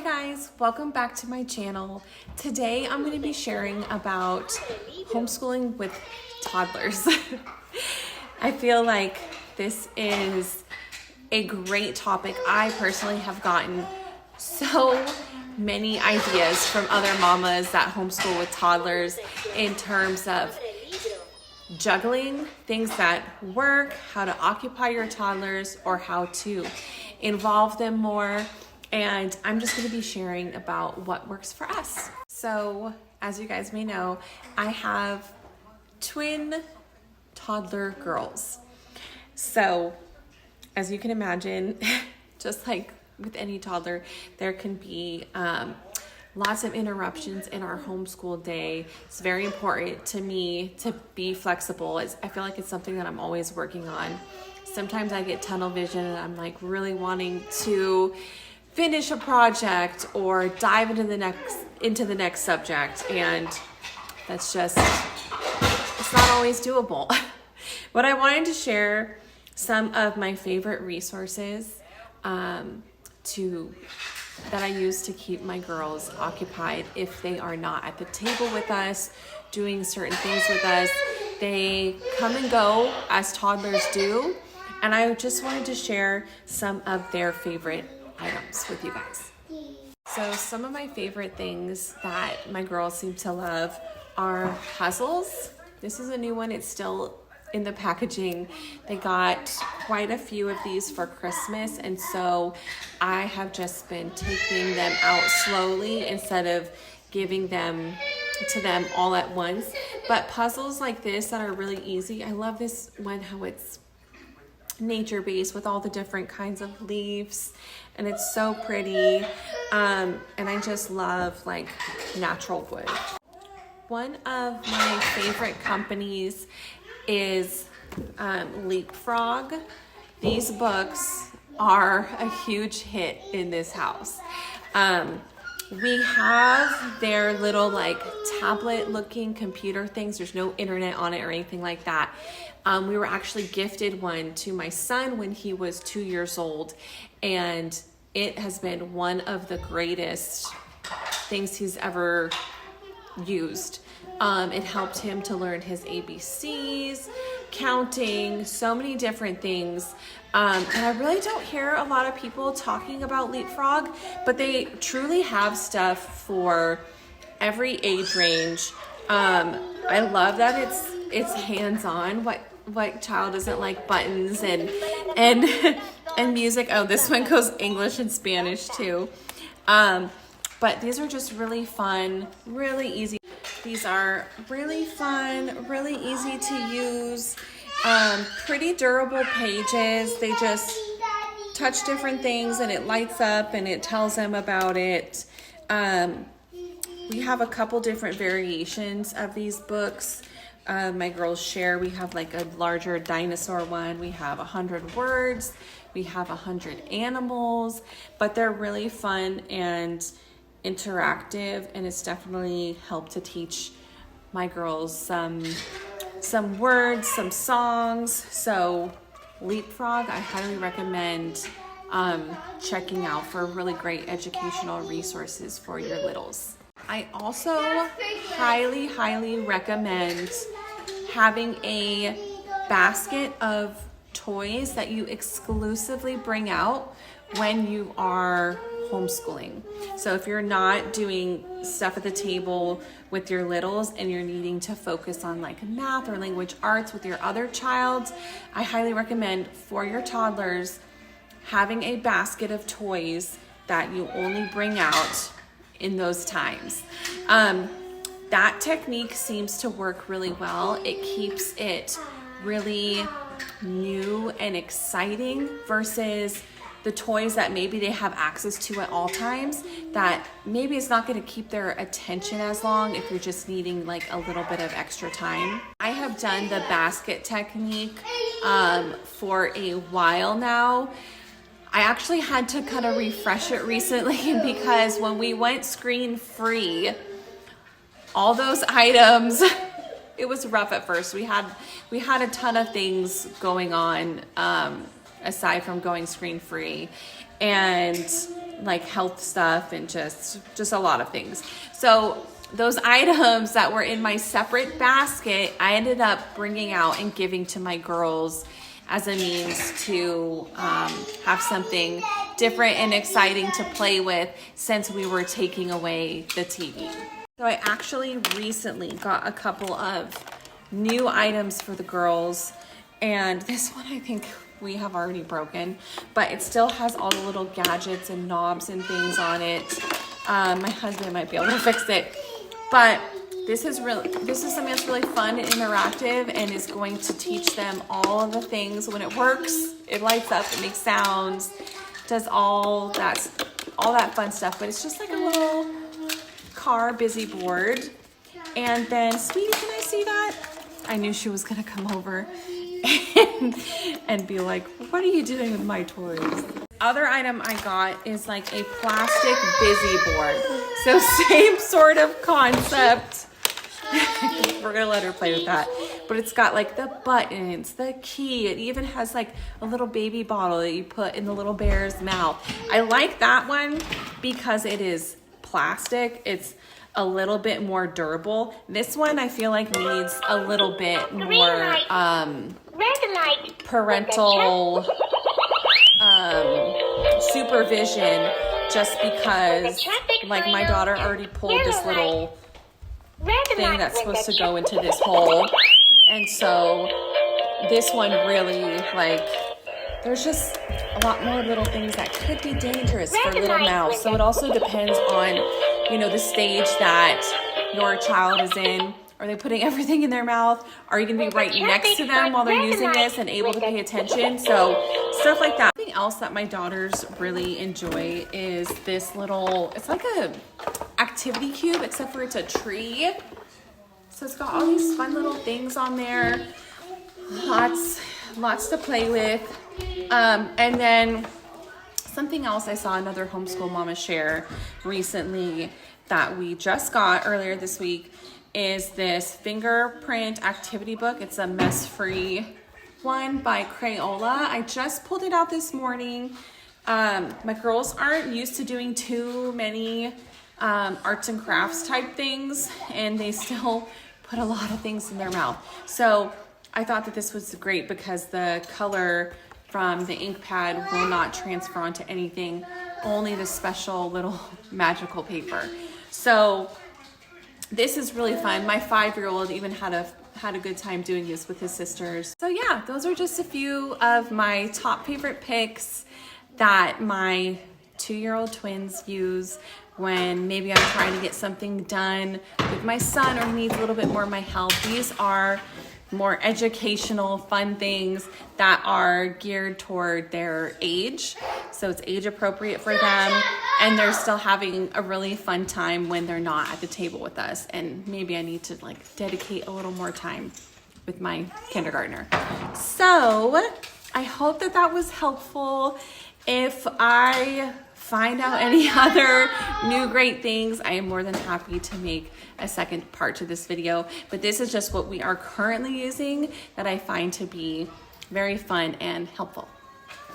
Hey guys, welcome back to my channel. Today I'm going to be sharing about homeschooling with toddlers. I feel like this is a great topic. I personally have gotten so many ideas from other mamas that homeschool with toddlers in terms of juggling things that work, how to occupy your toddlers, or how to involve them more. And I'm just going to be sharing about what works for us. So, as you guys may know, I have twin toddler girls. So, as you can imagine, just like with any toddler, there can be lots of interruptions in our homeschool day. It's very important to me to be flexible. I feel like it's something that I'm always working on. Sometimes I get tunnel vision and I'm like really wanting to finish a project or dive into the next subject, and that's just, it's not always doable. But I wanted to share some of my favorite resources that I use to keep my girls occupied if they are not at the table with us, doing certain things with us. They come and go as toddlers do, and I just wanted to share some of their favorite items with you guys. So some of my favorite things that my girls seem to love are puzzles. This is a new one. It's still in the packaging. They got quite a few of these for Christmas, and so I have just been taking them out slowly instead of giving them to them all at once. But puzzles like this that are really easy. I love this one, how it's nature-based with all the different kinds of leaves, and it's so pretty, and I just love like natural wood. One of my favorite companies is Leapfrog. These books are a huge hit in this house. We have their little like tablet looking computer things. There's no internet on it or anything like that. We were actually gifted one to my son when he was 2 years old, and it has been one of the greatest things he's ever used. It helped him to learn his ABCs, counting, so many different things. And I really don't hear a lot of people talking about Leapfrog, but they truly have stuff for every age range. I love that it's hands-on. What child doesn't like buttons and music? Oh, this one goes English and Spanish too. But these are just really fun, really easy. These are really fun, really easy to use, pretty durable pages. They just touch different things and it lights up and it tells them about it. We have a couple different variations of these books. My girls share. We have like a larger dinosaur one. We have 100 words. We have 100 animals, but they're really fun and interactive, and it's definitely helped to teach my girls some words, some songs. So Leapfrog, I highly recommend checking out for really great educational resources for your littles. I also highly recommend having a basket of toys that you exclusively bring out when you are homeschooling. So if you're not doing stuff at the table with your littles and you're needing to focus on like math or language arts with your other child, I highly recommend for your toddlers having a basket of toys that you only bring out in those times. That technique seems to work really well. It keeps it really new and exciting versus the toys that maybe they have access to at all times that maybe it's not going to keep their attention as long if you're just needing like a little bit of extra time. I have done the basket technique for a while now. I actually had to kind of refresh it recently because when we went screen free, all those items, it was rough at first. We had a ton of things going on aside from going screen free, and like health stuff and just a lot of things. So those items that were in my separate basket, I ended up bringing out and giving to my girls as a means to have something different and exciting to play with since we were taking away the TV. So I actually recently got a couple of new items for the girls, and this one I think we have already broken, but it still has all the little gadgets and knobs and things on it. My husband might be able to fix it, but this is something that's really fun and interactive and is going to teach them all of the things. When it works, it lights up, it makes sounds, does all that fun stuff, but it's just like a little car busy board. And then, sweetie, can I see that? I knew she was gonna come over and be like, what are you doing with my toys? Other item I got is like a plastic busy board. So same sort of concept. We're gonna let her play with that. But it's got like the buttons, the key. It even has like a little baby bottle that you put in the little bear's mouth. I like that one because it is plastic. It's a little bit more durable. This one I feel like needs a little bit more parental supervision, just because like my daughter already pulled this little thing that's supposed to go into this hole, and so this one really, like, there's just a lot more little things that could be dangerous for little mouths. So it also depends on, you know, the stage that your child is in. Are they putting everything in their mouth? Are you gonna be right next to them while they're using this and able to pay attention? So stuff like that. Something else that my daughters really enjoy is this little, it's like a activity cube, except for it's a tree. So it's got all these fun little things on there. Lots to play with. And then something else I saw another homeschool mama share recently that we just got earlier this week is this fingerprint activity book. It's a mess-free one by Crayola. I just pulled it out this morning. My girls aren't used to doing too many arts and crafts type things, and they still put a lot of things in their mouth. So I thought that this was great because the color from the ink pad will not transfer onto anything, only the special little magical paper. So this is really fun. My 5-year-old even had a good time doing this with his sisters. So yeah, those are just a few of my top favorite picks that my 2-year-old twins use when maybe I'm trying to get something done with my son or needs a little bit more of my help. These are more educational, fun things that are geared toward their age. So it's age appropriate for them, and they're still having a really fun time when they're not at the table with us. And maybe I need to like dedicate a little more time with my kindergartner. So I hope that that was helpful. If I find out any other new great things, I am more than happy to make a second part to this video. But this is just what we are currently using that I find to be very fun and helpful.